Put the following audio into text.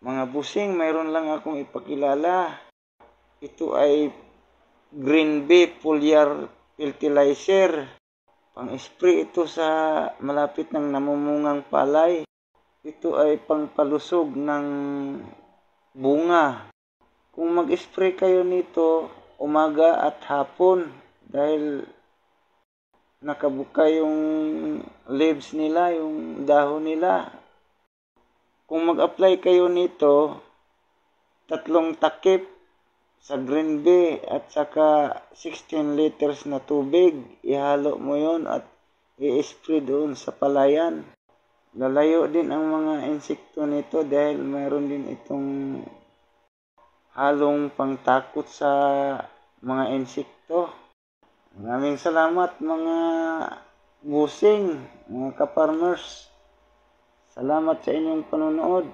Mga busing, mayroon lang akong ipakilala. Ito ay Green Bay Foliar Fertilizer. Pang-spray ito sa malapit ng namumungang palay. Ito ay pangpalusog ng bunga. Kung mag-spray kayo nito umaga at hapon dahil nakabuka yung leaves nila, yung dahon nila. Kung mag-apply kayo nito, 3 takip sa Green Bay at saka 16 liters na tubig, ihalo mo yon at i-spray doon sa palayan. Lalayo din ang mga insekto nito dahil mayroon din itong halong pangtakot sa mga insekto. Maraming salamat mga busing, mga ka-farmers. Salamat sa inyong panonood.